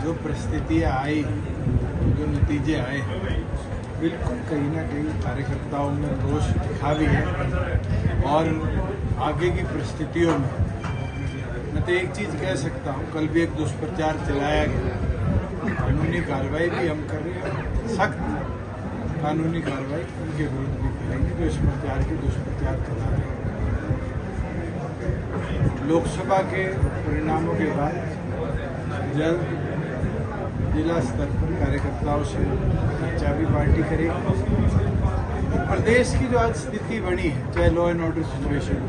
जो परिस्थितियाँ आई, जो नतीजे आए, बिल्कुल कहीं ना कहीं कार्यकर्ताओं में रोष दिखा भी है। और आगे की परिस्थितियों में मैं तो एक चीज़ कह सकता हूँ, कल भी एक दुष्प्रचार चलाया गया, कानूनी कार्रवाई भी हम कर रहे हैं, सख्त कानूनी कार्रवाई उनके विरुद्ध भी करेंगे जो इस प्रचार के दुष्प्रचार चला रहे हैं। लोकसभा के परिणामों के बाद जल्द जिला स्तर पर कार्यकर्ताओं से चर्चा भी पार्टी करेगी। प्रदेश की जो आज स्थिति बनी है, चाहे लॉ एंड ऑर्डर सिचुएशन,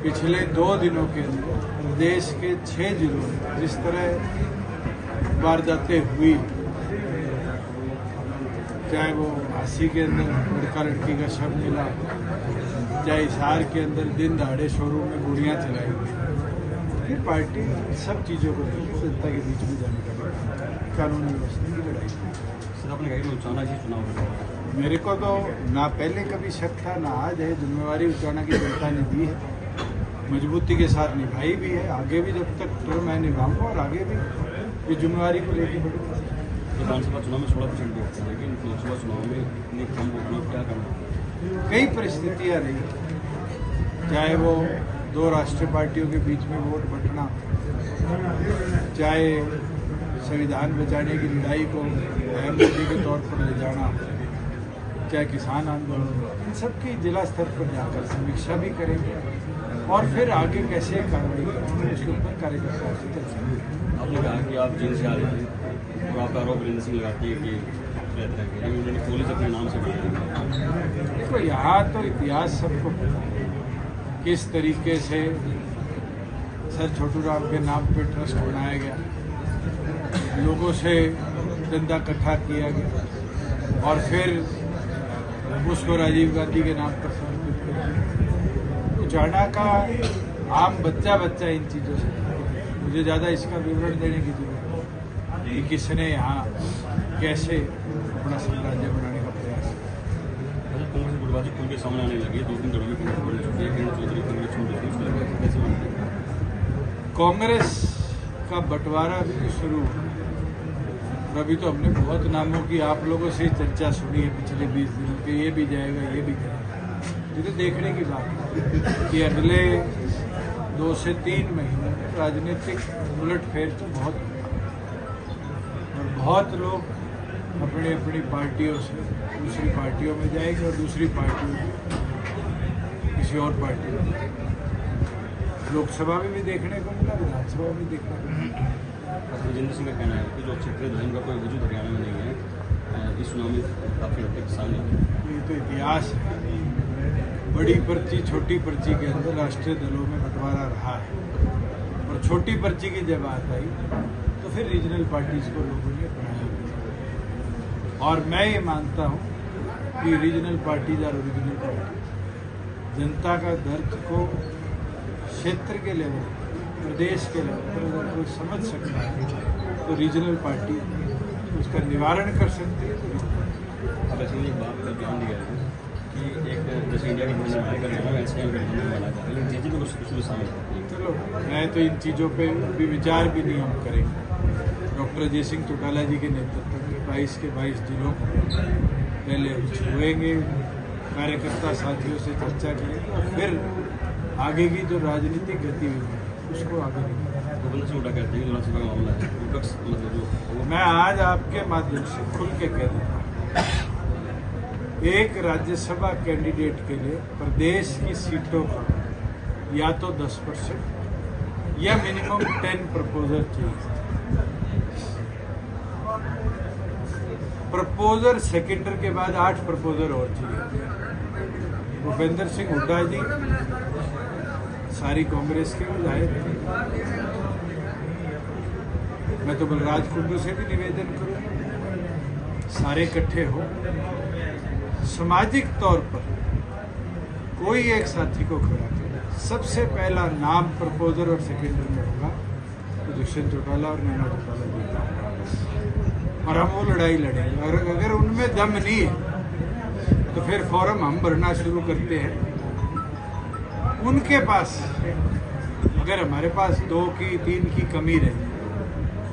पिछले 2 दिनों के अंदर प्रदेश के 6 जिलों में जिस तरह वारदातें हुई, चाहे वो आसी के अंदर लड़का लड़की का शव मिला, चाहे हिसार के अंदर दिन दहाड़े शोरूम में गोलियां चलाई गई, फिर पार्टी सब चीज़ों को जनता के बीच में जाने का कानूनी व्यवस्था की लड़ाई। सर, आपने कहा कि उचाना जी चुनाव, मेरे को तो ना पहले कभी शक था ना आज है। जिम्मेवारी उचाना की जनता ने दी है, मजबूती के साथ निभाई भी है, आगे भी जब तक तो मैं निभाऊंगा और आगे भी ये जिम्मेवारी को लेकर बढ़ूंगा। विधानसभा चुनाव में 16% वोट थे, लेकिन लोकसभा चुनाव में इतने कम वोट में क्या करना? कई परिस्थितियाँ रही, चाहे वो 2 राष्ट्रीय पार्टियों के बीच में वोट बंटना, चाहे संविधान बचाने की लड़ाई को अहम मुद्दे के तौर पर ले जाना, चाहे किसान आंदोलन, इन सबकी जिला स्तर पर जाकर समीक्षा भी करेंगे और फिर आगे कैसे कार्रवाई करेंगे उसके ऊपर कार्यकर्ताओं से चर्चा। आपने कहा कि आप जेल से आ रहे थे और आपका आरोप वीरेंद्र सिंह लगाती है कि रहता है कि उन्होंने पुलिस अपने नाम से बनाई। देखो, यहाँ तो इतिहास सबको पता है किस तरीके से सर छोटू राम के नाम पे ट्रस्ट बनाया गया, लोगों से चंदा इकट्ठा किया गया और फिर उसको राजीव गांधी के नाम पर समर्पित किया। उचाना का आम बच्चा इन चीज़ों से, मुझे ज़्यादा इसका विवरण देने की जरूरत है कि किसने यहाँ कैसे अपना साम्राज्य बनाने का प्रयास किया। कांग्रेस गुटबाजी खुल के सामने आने लगी है, 2-3 दलों में कांग्रेस छोड़ दी। कांग्रेस का बंटवारा भी शुरू हुआ। अभी तो हमने बहुत नामों की आप लोगों से चर्चा सुनी है पिछले 20 दिनों के, ये भी जाएगा, ये भी जाएगा। ये तो देखने की बात है कि अगले 2 से 3 महीने में राजनीतिक उलटफेर तो बहुत और बहुत लोग अपनी अपनी पार्टियों से दूसरी पार्टियों में जाएंगे और दूसरी पार्टियों में किसी और पार्टी में। लोकसभा में भी देखने को मिला, विधानसभा में देखने को मिला। वीरेंद्र सिंह का कहना है कि जो क्षेत्रीय दल का कोई वजूद हरियाणा में नहीं है, इस चुनाव में काफ़ी हद तक किसान है। ये तो इतिहास है, बड़ी पर्ची छोटी पर्ची के अंदर राष्ट्रीय दलों में बंटवारा रहा है और छोटी पर्ची की जब बात आई तो फिर रीजनल पार्टीज को लोगों ने अपनाया। और मैं ये मानता हूँ कि रीजनल पार्टीज और ओरिजिनल पार्टी जनता का दर्द को क्षेत्र के लेवल, प्रदेश के लेवल पर अगर कोई समझ सकता है तो रीजनल पार्टी उसका निवारण कर सकती है। अब ऐसे में एक बात का ध्यान दिया है कि एक जैसे इंडिया का वैसे लेकिन को कुछ शामिल करती है। चलो, मैं तो इन चीज़ों पे भी विचार भी नहीं हम करेंगे। डॉक्टर अजय सिंह चौटाला जी के नेतृत्व में 22 के 22 जिलों को पहले छुएंगे, कार्यकर्ता साथियों से चर्चा करेंगे और फिर आगे की जो राजनीतिक गतिविधि उसको आगे कहते हैं मामला है, मतलब मैं आज आपके माध्यम से खुल के कह देता हूँ, एक राज्यसभा कैंडिडेट के लिए प्रदेश की सीटों पर या तो 10% या मिनिमम 10 प्रपोजल चाहिए। प्रपोजर सेकेंडर के बाद 8 प्रपोजर और चाहिए। भूपेंद्र सिंह हुड्डा जी सारी कांग्रेस के विधायक, मैं तो बलराज कुंडू से भी निवेदन करूंगा, सारे इकट्ठे हो, सामाजिक तौर पर कोई एक साथी को खड़ा करे। सबसे पहला नाम प्रपोजर और सेकेंडर में होगा तो दुष्यंत चौटाला और नैना चौटाला जी, और हम वो लड़ाई लड़ेंगे। और अगर उनमें दम नहीं है तो फिर फॉर्म हम भरना शुरू करते हैं। उनके पास, अगर हमारे पास 2 की 3 की कमी रही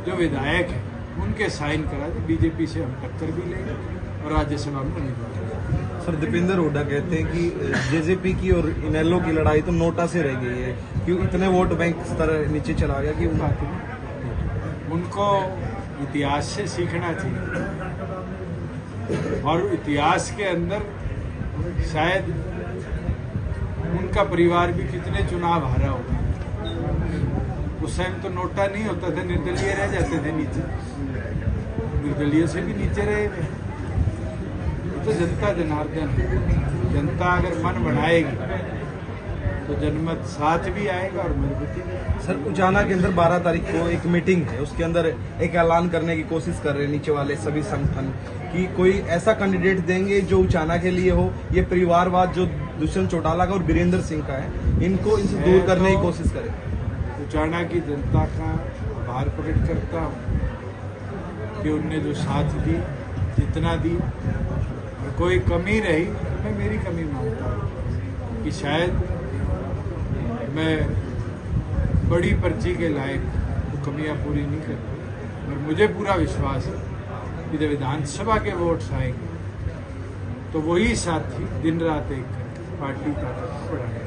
जो विधायक हैं उनके साइन करा दे। बीजेपी से हम टक्कर भी लेंगे और राज्यसभा में उम्मीदवार। सर दीपेंद्र हुड्डा कहते हैं कि जेजेपी की और इनेलो की लड़ाई तो नोटा से रह गई है, क्यों इतने वोट बैंक स्तर नीचे चला गया कि बात नहीं। उनको इतिहास से सीखना चाहिए और इतिहास के अंदर शायद उनका परिवार भी कितने चुनाव हारा होगा। उस टाइम तो नोटा नहीं होता था, निर्दलीय रह जाते थे नीचे, निर्दलीय से भी नीचे रहे थे। तो जनता जनार्दन है। जनता अगर मन बनाएगी तो जनमत साथ भी आएगा और मजबूती भी। सर उचाना के अंदर 12 तारीख को एक मीटिंग है, उसके अंदर एक ऐलान करने की कोशिश कर रहे हैं नीचे वाले सभी संगठन कि कोई ऐसा कैंडिडेट देंगे जो उचाना के लिए हो। ये परिवारवाद जो दुष्यंत चौटाला का और वीरेंद्र सिंह का है, इनको इनसे दूर करने की कोशिश करें। उचाना की जनता का आभार प्रकट करता हूँ कि उनने जो साथ दी, जितना दी, और कोई कमी रही तो मैं मेरी कमी मानता हूँ कि शायद मैं बड़ी पर्ची के लायक वो कमियां पूरी नहीं करता। और मुझे पूरा विश्वास है कि जब विधानसभा के वोट्स आएंगे तो वही साथी दिन रात एक करके पार्टी का बढ़ाएंगे।